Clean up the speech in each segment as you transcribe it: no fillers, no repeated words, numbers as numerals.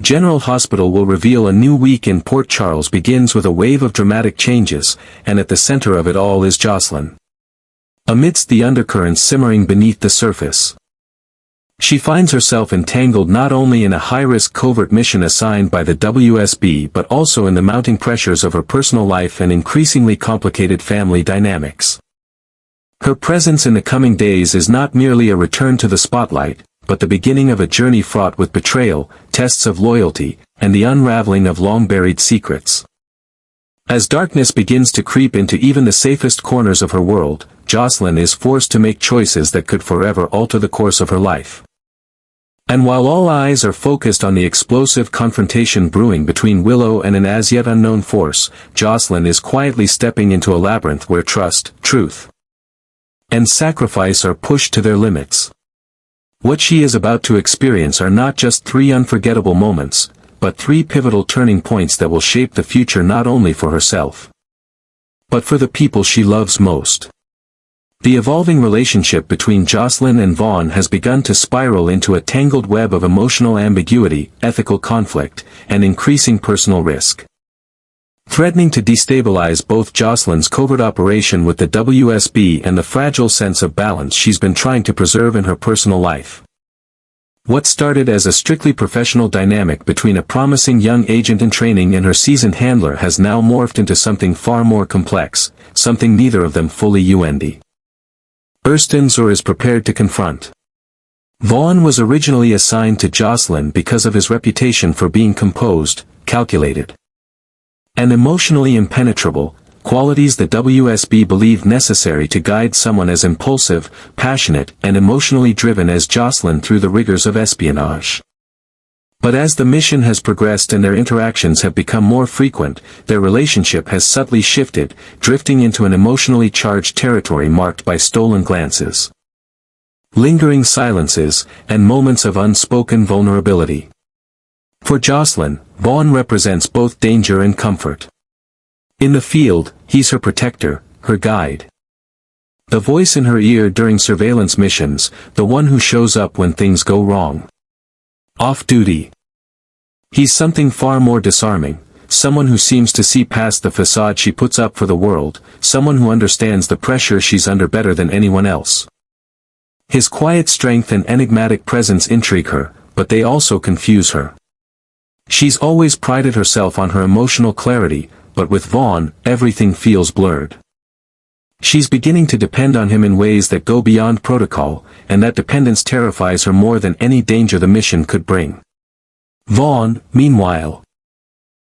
General Hospital will reveal a new week in Port Charles begins with a wave of dramatic changes, and at the center of it all is Jocelyn. Amidst the undercurrents simmering beneath the surface, she finds herself entangled not only in a high-risk covert mission assigned by the WSB but also in the mounting pressures of her personal life and increasingly complicated family dynamics. Her presence in the coming days is not merely a return to the spotlight, but the beginning of a journey fraught with betrayal, tests of loyalty, and the unraveling of long-buried secrets. As darkness begins to creep into even the safest corners of her world, Jocelyn is forced to make choices that could forever alter the course of her life. And while all eyes are focused on the explosive confrontation brewing between Willow and an as-yet unknown force, Jocelyn is quietly stepping into a labyrinth where trust, truth, and sacrifice are pushed to their limits. What she is about to experience are not just 3 unforgettable moments, but 3 pivotal turning points that will shape the future not only for herself, but for the people she loves most. The evolving relationship between Jocelyn and Vaughn has begun to spiral into a tangled web of emotional ambiguity, ethical conflict, and increasing personal risk, threatening to destabilize both Jocelyn's covert operation with the WSB and the fragile sense of balance she's been trying to preserve in her personal life. What started as a strictly professional dynamic between a promising young agent in training and her seasoned handler has now morphed into something far more complex, something neither of them fully understands or is prepared to confront. Vaughn was originally assigned to Jocelyn because of his reputation for being composed, calculated, and emotionally impenetrable, qualities the WSB believed necessary to guide someone as impulsive, passionate, and emotionally driven as Jocelyn through the rigors of espionage. But as the mission has progressed and their interactions have become more frequent, their relationship has subtly shifted, drifting into an emotionally charged territory marked by stolen glances, lingering silences, and moments of unspoken vulnerability. For Jocelyn, Vaughn represents both danger and comfort. In the field, he's her protector, her guide, the voice in her ear during surveillance missions, the one who shows up when things go wrong. Off-duty, he's something far more disarming, someone who seems to see past the facade she puts up for the world, someone who understands the pressure she's under better than anyone else. His quiet strength and enigmatic presence intrigue her, but they also confuse her. She's always prided herself on her emotional clarity, but with Vaughn, everything feels blurred. She's beginning to depend on him in ways that go beyond protocol, and that dependence terrifies her more than any danger the mission could bring. Vaughn, meanwhile,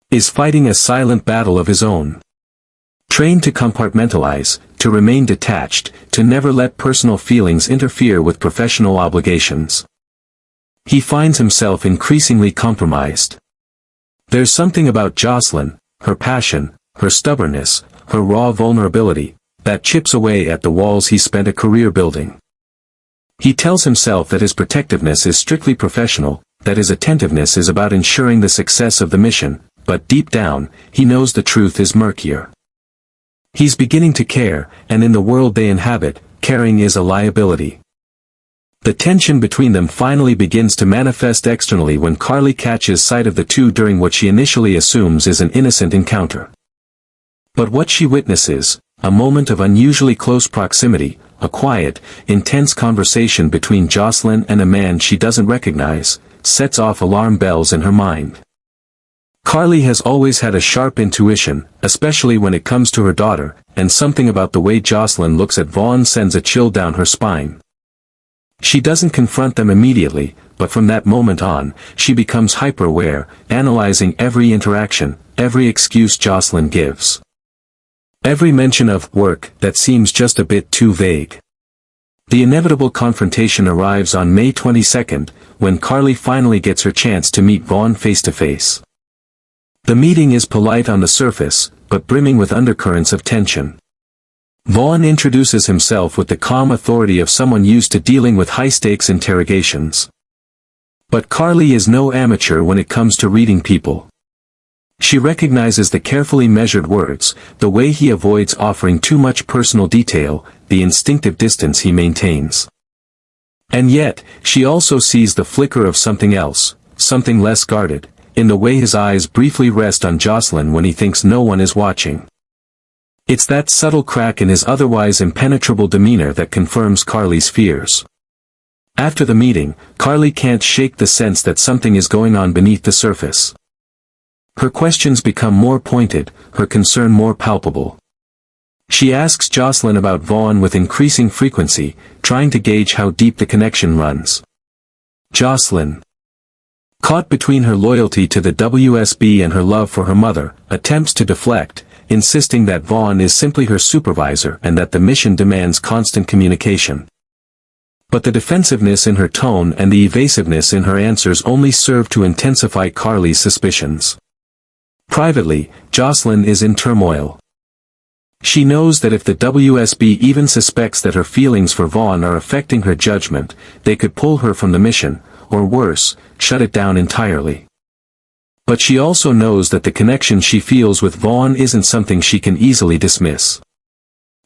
is fighting a silent battle of his own. Trained to compartmentalize, to remain detached, to never let personal feelings interfere with professional obligations, he finds himself increasingly compromised. There's something about Jocelyn, her passion, her stubbornness, her raw vulnerability, that chips away at the walls he spent a career building. He tells himself that his protectiveness is strictly professional, that his attentiveness is about ensuring the success of the mission, but deep down, he knows the truth is murkier. He's beginning to care, and in the world they inhabit, caring is a liability. The tension between them finally begins to manifest externally when Carly catches sight of the two during what she initially assumes is an innocent encounter. But what she witnesses, a moment of unusually close proximity, a quiet, intense conversation between Jocelyn and a man she doesn't recognize, sets off alarm bells in her mind. Carly has always had a sharp intuition, especially when it comes to her daughter, and something about the way Jocelyn looks at Vaughn sends a chill down her spine. She doesn't confront them immediately, but from that moment on, she becomes hyper-aware, analyzing every interaction, every excuse Jocelyn gives, every mention of work that seems just a bit too vague. The inevitable confrontation arrives on May 22nd, when Carly finally gets her chance to meet Vaughn face-to-face. The meeting is polite on the surface, but brimming with undercurrents of tension. Vaughn introduces himself with the calm authority of someone used to dealing with high-stakes interrogations. But Carly is no amateur when it comes to reading people. She recognizes the carefully measured words, the way he avoids offering too much personal detail, the instinctive distance he maintains. And yet, she also sees the flicker of something else, something less guarded, in the way his eyes briefly rest on Jocelyn when he thinks no one is watching. It's that subtle crack in his otherwise impenetrable demeanor that confirms Carly's fears. After the meeting, Carly can't shake the sense that something is going on beneath the surface. Her questions become more pointed, her concern more palpable. She asks Jocelyn about Vaughn with increasing frequency, trying to gauge how deep the connection runs. Jocelyn, caught between her loyalty to the WSB and her love for her mother, attempts to deflect, insisting that Vaughn is simply her supervisor and that the mission demands constant communication. But the defensiveness in her tone and the evasiveness in her answers only serve to intensify Carly's suspicions. Privately, Jocelyn is in turmoil. She knows that if the WSB even suspects that her feelings for Vaughn are affecting her judgment, they could pull her from the mission, or worse, shut it down entirely. But she also knows that the connection she feels with Vaughn isn't something she can easily dismiss.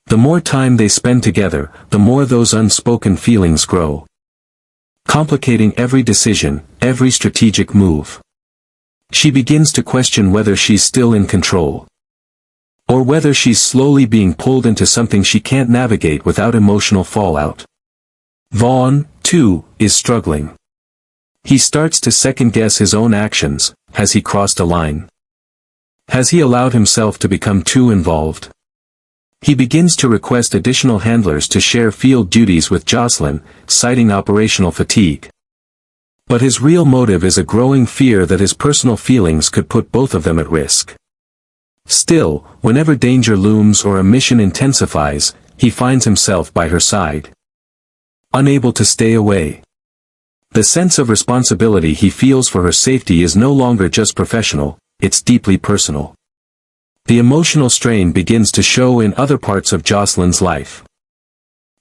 The more time they spend together, the more those unspoken feelings grow, complicating every decision, every strategic move. She begins to question whether she's still in control, or whether she's slowly being pulled into something she can't navigate without emotional fallout. Vaughn, too, is struggling. He starts to second-guess his own actions. Has he crossed a line? Has he allowed himself to become too involved? He begins to request additional handlers to share field duties with Jocelyn, citing operational fatigue. But his real motive is a growing fear that his personal feelings could put both of them at risk. Still, whenever danger looms or a mission intensifies, he finds himself by her side, unable to stay away. The sense of responsibility he feels for her safety is no longer just professional, it's deeply personal. The emotional strain begins to show in other parts of Jocelyn's life.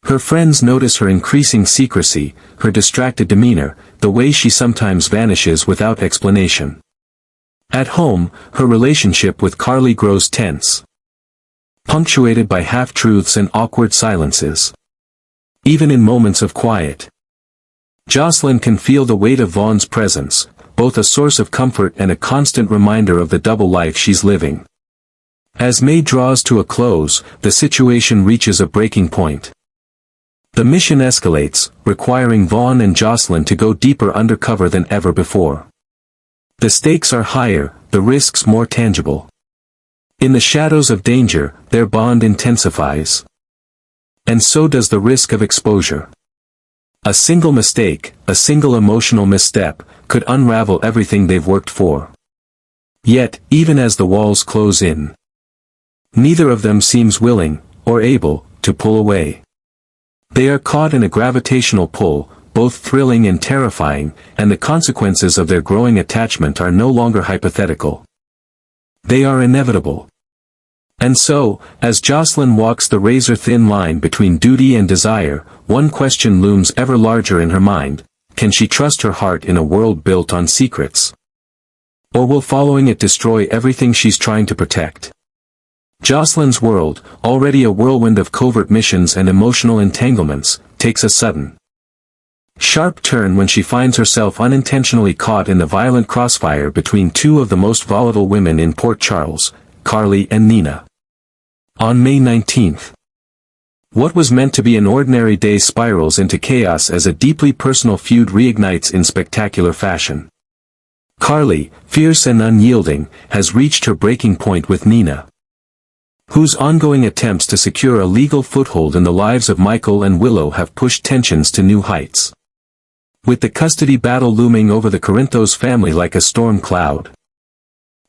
Her friends notice her increasing secrecy, her distracted demeanor, the way she sometimes vanishes without explanation. At home, her relationship with Carly grows tense, punctuated by half-truths and awkward silences. Even in moments of quiet, Jocelyn can feel the weight of Vaughn's presence, both a source of comfort and a constant reminder of the double life she's living. As May draws to a close, the situation reaches a breaking point. The mission escalates, requiring Vaughn and Jocelyn to go deeper undercover than ever before. The stakes are higher, the risks more tangible. In the shadows of danger, their bond intensifies. And so does the risk of exposure. A single mistake, a single emotional misstep, could unravel everything they've worked for. Yet, even as the walls close in, neither of them seems willing, or able, to pull away. They are caught in a gravitational pull, both thrilling and terrifying, and the consequences of their growing attachment are no longer hypothetical. They are inevitable. And so, as Jocelyn walks the razor-thin line between duty and desire, one question looms ever larger in her mind: can she trust her heart in a world built on secrets? Or will following it destroy everything she's trying to protect? Jocelyn's world, already a whirlwind of covert missions and emotional entanglements, takes a sudden, sharp turn when she finds herself unintentionally caught in the violent crossfire between two of the most volatile women in Port Charles, Carly and Nina. On May 19th, what was meant to be an ordinary day spirals into chaos as a deeply personal feud reignites in spectacular fashion. Carly, fierce and unyielding, has reached her breaking point with Nina, whose ongoing attempts to secure a legal foothold in the lives of Michael and Willow have pushed tensions to new heights. With the custody battle looming over the Corinthos family like a storm cloud,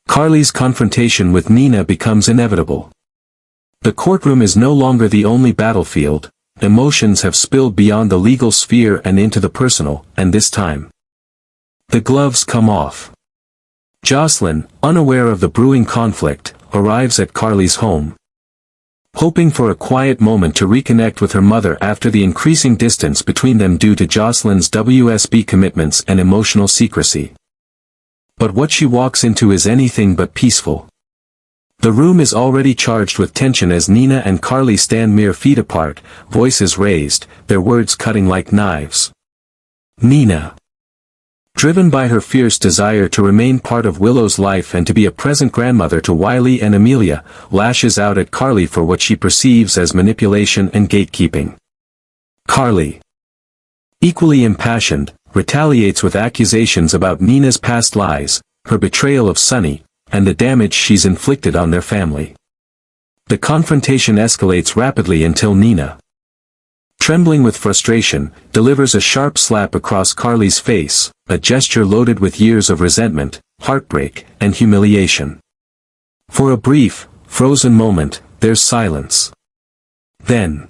Carly's confrontation with Nina becomes inevitable. The courtroom is no longer the only battlefield, emotions have spilled beyond the legal sphere and into the personal, and this time, the gloves come off. Jocelyn, unaware of the brewing conflict, arrives at Carly's home, hoping for a quiet moment to reconnect with her mother after the increasing distance between them due to Jocelyn's WSB commitments and emotional secrecy. But what she walks into is anything but peaceful. The room is already charged with tension as Nina and Carly stand mere feet apart, voices raised, their words cutting like knives. Nina, Driven by her fierce desire to remain part of Willow's life and to be a present grandmother to Wiley and Amelia, lashes out at Carly for what she perceives as manipulation and gatekeeping. Carly, equally impassioned, retaliates with accusations about Nina's past lies, her betrayal of Sonny, and the damage she's inflicted on their family. The confrontation escalates rapidly until Nina, trembling with frustration, delivers a sharp slap across Carly's face, a gesture loaded with years of resentment, heartbreak, and humiliation. For a brief, frozen moment, there's silence. Then,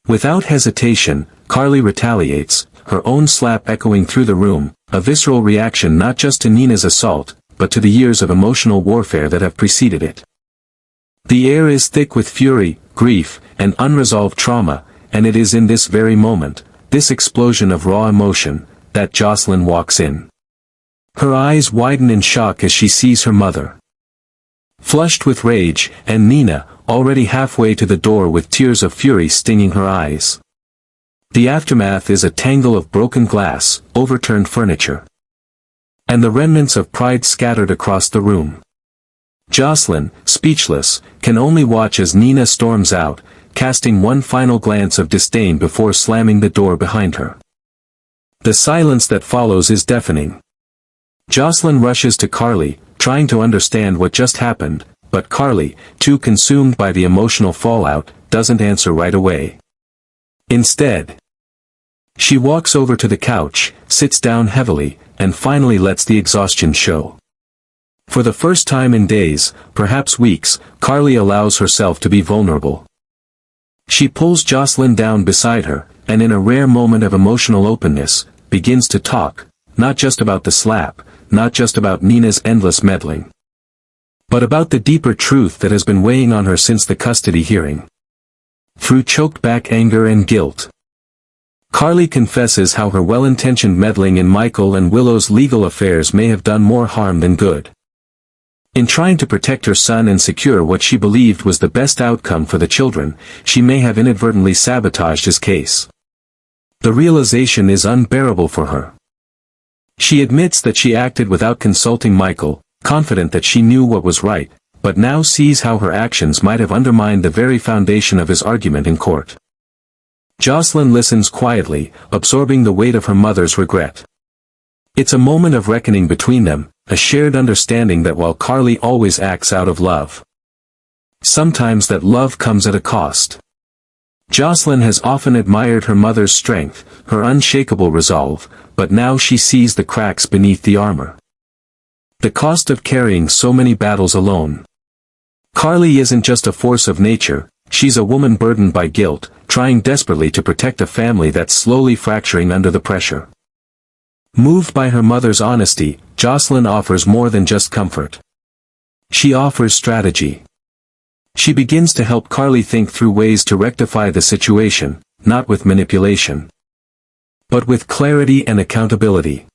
without hesitation, Carly retaliates, her own slap echoing through the room, a visceral reaction not just to Nina's assault, but to the years of emotional warfare that have preceded it. The air is thick with fury, grief, and unresolved trauma, and it is in this very moment, this explosion of raw emotion, that Jocelyn walks in. Her eyes widen in shock as she sees her mother, flushed with rage, and Nina, already halfway to the door with tears of fury stinging her eyes. The aftermath is a tangle of broken glass, overturned furniture, and the remnants of pride scattered across the room. Jocelyn, speechless, can only watch as Nina storms out, casting one final glance of disdain before slamming the door behind her. The silence that follows is deafening. Jocelyn rushes to Carly, trying to understand what just happened, but Carly, too consumed by the emotional fallout, doesn't answer right away. Instead, she walks over to the couch, sits down heavily, and finally lets the exhaustion show. For the first time in days, perhaps weeks, Carly allows herself to be vulnerable. She pulls Jocelyn down beside her, and in a rare moment of emotional openness, begins to talk, not just about the slap, not just about Nina's endless meddling, but about the deeper truth that has been weighing on her since the custody hearing. Through choked-back anger and guilt, Carly confesses how her well-intentioned meddling in Michael and Willow's legal affairs may have done more harm than good. In trying to protect her son and secure what she believed was the best outcome for the children, she may have inadvertently sabotaged his case. The realization is unbearable for her. She admits that she acted without consulting Michael, confident that she knew what was right, but now sees how her actions might have undermined the very foundation of his argument in court. Jocelyn listens quietly, absorbing the weight of her mother's regret. It's a moment of reckoning between them, a shared understanding that while Carly always acts out of love, sometimes that love comes at a cost. Jocelyn has often admired her mother's strength, her unshakable resolve, but now she sees the cracks beneath the armor. The cost of carrying so many battles alone. Carly isn't just a force of nature, she's a woman burdened by guilt, trying desperately to protect a family that's slowly fracturing under the pressure. Moved by her mother's honesty, Jocelyn offers more than just comfort. She offers strategy. She begins to help Carly think through ways to rectify the situation, not with manipulation, but with clarity and accountability.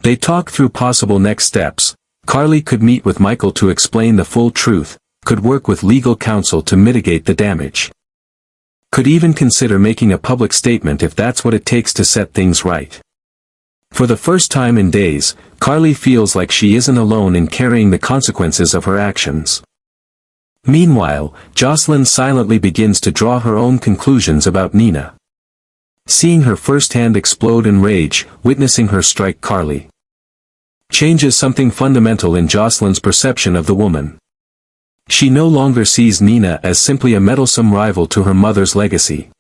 They talk through possible next steps. Carly could meet with Michael to explain the full truth, could work with legal counsel to mitigate the damage, could even consider making a public statement if that's what it takes to set things right. For the first time in days, Carly feels like she isn't alone in carrying the consequences of her actions. Meanwhile, Jocelyn silently begins to draw her own conclusions about Nina. Seeing her firsthand explode in rage, witnessing her strike Carly, changes something fundamental in Jocelyn's perception of the woman. She no longer sees Nina as simply a meddlesome rival to her mother's legacy.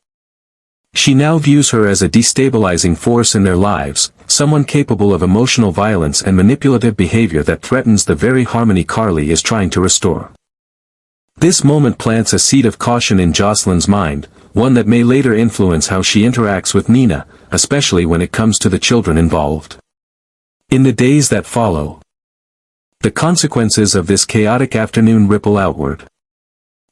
She now views her as a destabilizing force in their lives, someone capable of emotional violence and manipulative behavior that threatens the very harmony Carly is trying to restore. This moment plants a seed of caution in Jocelyn's mind, one that may later influence how she interacts with Nina, especially when it comes to the children involved. In the days that follow, the consequences of this chaotic afternoon ripple outward.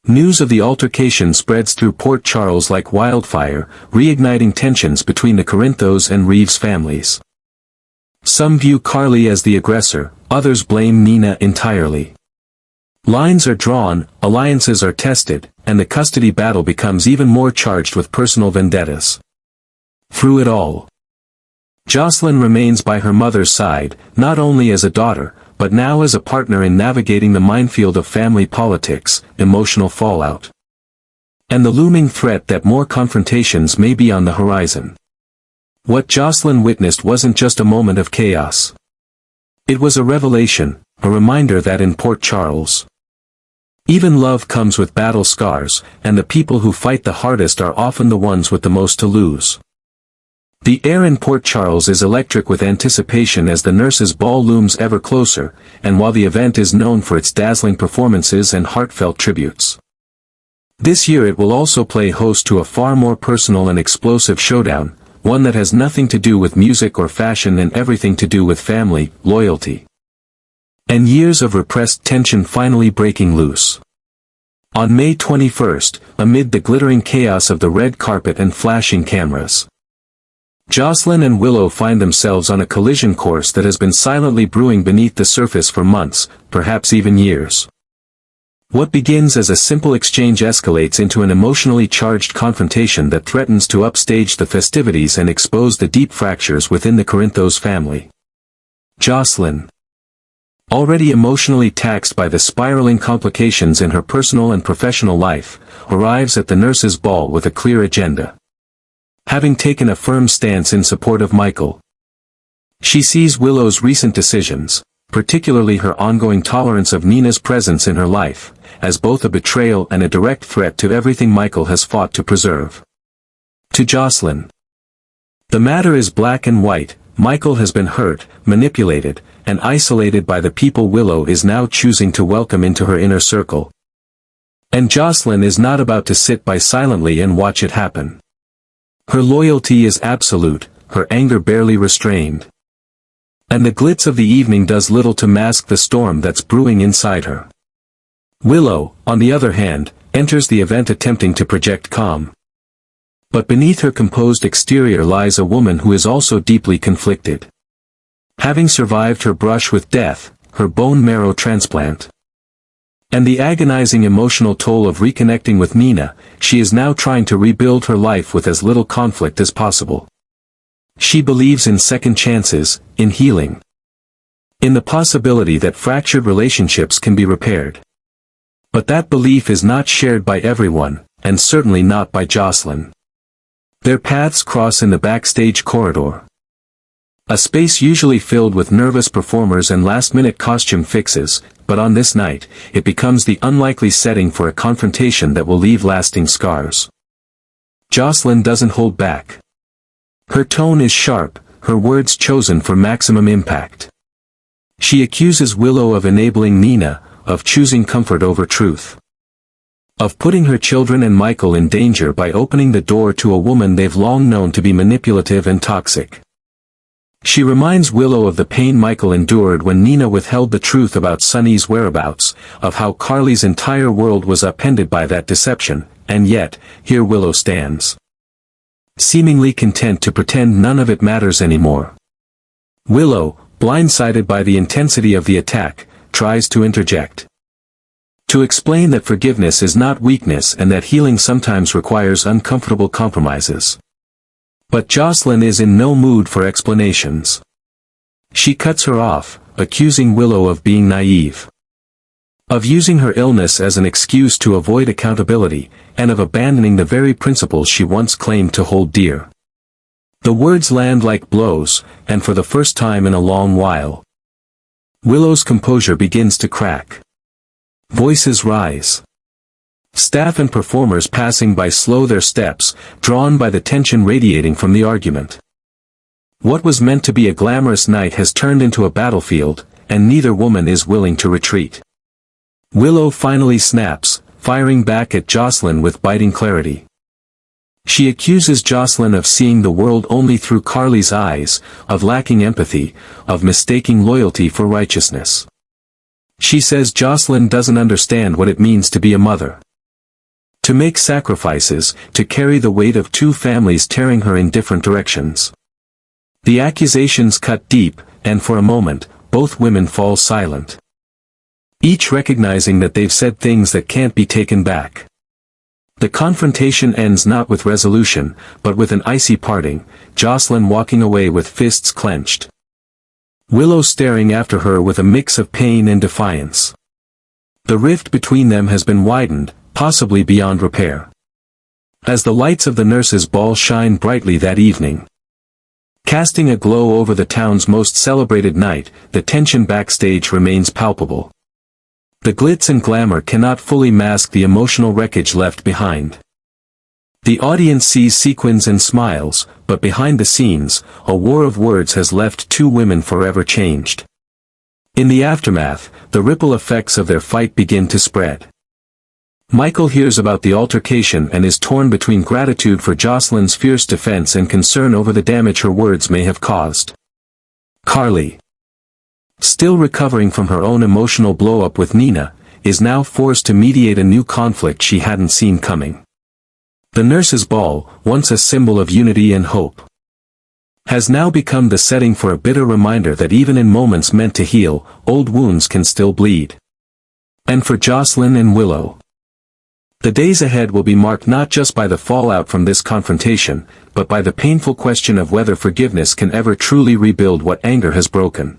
News of the altercation spreads through Port Charles like wildfire, reigniting tensions between the Corinthos and Reeves families. Some view Carly as the aggressor, others blame Nina entirely. Lines are drawn, alliances are tested, and the custody battle becomes even more charged with personal vendettas. Through it all, Jocelyn remains by her mother's side, not only as a daughter, but now as a partner in navigating the minefield of family politics, emotional fallout, and the looming threat that more confrontations may be on the horizon. What Jocelyn witnessed wasn't just a moment of chaos. It was a revelation, a reminder that in Port Charles, even love comes with battle scars, and the people who fight the hardest are often the ones with the most to lose. The air in Port Charles is electric with anticipation as the nurses' ball looms ever closer, and while the event is known for its dazzling performances and heartfelt tributes, this year it will also play host to a far more personal and explosive showdown, one that has nothing to do with music or fashion and everything to do with family, loyalty, and years of repressed tension finally breaking loose. On May 21st, amid the glittering chaos of the red carpet and flashing cameras, Jocelyn and Willow find themselves on a collision course that has been silently brewing beneath the surface for months, perhaps even years. What begins as a simple exchange escalates into an emotionally charged confrontation that threatens to upstage the festivities and expose the deep fractures within the Corinthos family. Jocelyn, already emotionally taxed by the spiraling complications in her personal and professional life, arrives at the nurses' ball with a clear agenda. Having taken a firm stance in support of Michael, she sees Willow's recent decisions, particularly her ongoing tolerance of Nina's presence in her life, as both a betrayal and a direct threat to everything Michael has fought to preserve. To Jocelyn, the matter is black and white. Michael has been hurt, manipulated, and isolated by the people Willow is now choosing to welcome into her inner circle. And Jocelyn is not about to sit by silently and watch it happen. Her loyalty is absolute, her anger barely restrained. And the glitz of the evening does little to mask the storm that's brewing inside her. Willow, on the other hand, enters the event attempting to project calm. But beneath her composed exterior lies a woman who is also deeply conflicted. Having survived her brush with death, her bone marrow transplant, and the agonizing emotional toll of reconnecting with Nina, she is now trying to rebuild her life with as little conflict as possible. She believes in second chances, in healing, in the possibility that fractured relationships can be repaired. But that belief is not shared by everyone, and certainly not by Jocelyn. Their paths cross in the backstage corridor, a space usually filled with nervous performers and last-minute costume fixes, but on this night, it becomes the unlikely setting for a confrontation that will leave lasting scars. Jocelyn doesn't hold back. Her tone is sharp, her words chosen for maximum impact. She accuses Willow of enabling Nina, of choosing comfort over truth, of putting her children and Michael in danger by opening the door to a woman they've long known to be manipulative and toxic. She reminds Willow of the pain Michael endured when Nina withheld the truth about Sonny's whereabouts, of how Carly's entire world was upended by that deception, and yet, here Willow stands, seemingly content to pretend none of it matters anymore. Willow, blindsided by the intensity of the attack, tries to interject, to explain that forgiveness is not weakness and that healing sometimes requires uncomfortable compromises. But Jocelyn is in no mood for explanations. She cuts her off, accusing Willow of being naive, of using her illness as an excuse to avoid accountability, and of abandoning the very principles she once claimed to hold dear. The words land like blows, and for the first time in a long while, Willow's composure begins to crack. Voices rise. Staff and performers passing by slow their steps, drawn by the tension radiating from the argument. What was meant to be a glamorous night has turned into a battlefield, and neither woman is willing to retreat. Willow finally snaps, firing back at Jocelyn with biting clarity. She accuses Jocelyn of seeing the world only through Carly's eyes, of lacking empathy, of mistaking loyalty for righteousness. She says Jocelyn doesn't understand what it means to be a mother, to make sacrifices, to carry the weight of two families tearing her in different directions. The accusations cut deep, and for a moment, both women fall silent, each recognizing that they've said things that can't be taken back. The confrontation ends not with resolution, but with an icy parting, Jocelyn walking away with fists clenched. Willow staring after her with a mix of pain and defiance. The rift between them has been widened, possibly beyond repair. As the lights of the nurses' ball shine brightly that evening, casting a glow over the town's most celebrated night, the tension backstage remains palpable. The glitz and glamour cannot fully mask the emotional wreckage left behind. The audience sees sequins and smiles, but behind the scenes, a war of words has left two women forever changed. In the aftermath, the ripple effects of their fight begin to spread. Michael hears about the altercation and is torn between gratitude for Jocelyn's fierce defense and concern over the damage her words may have caused. Carly, still recovering from her own emotional blow-up with Nina, is now forced to mediate a new conflict she hadn't seen coming. The nurses' ball, once a symbol of unity and hope, has now become the setting for a bitter reminder that even in moments meant to heal, old wounds can still bleed. And for Jocelyn and Willow, the days ahead will be marked not just by the fallout from this confrontation, but by the painful question of whether forgiveness can ever truly rebuild what anger has broken.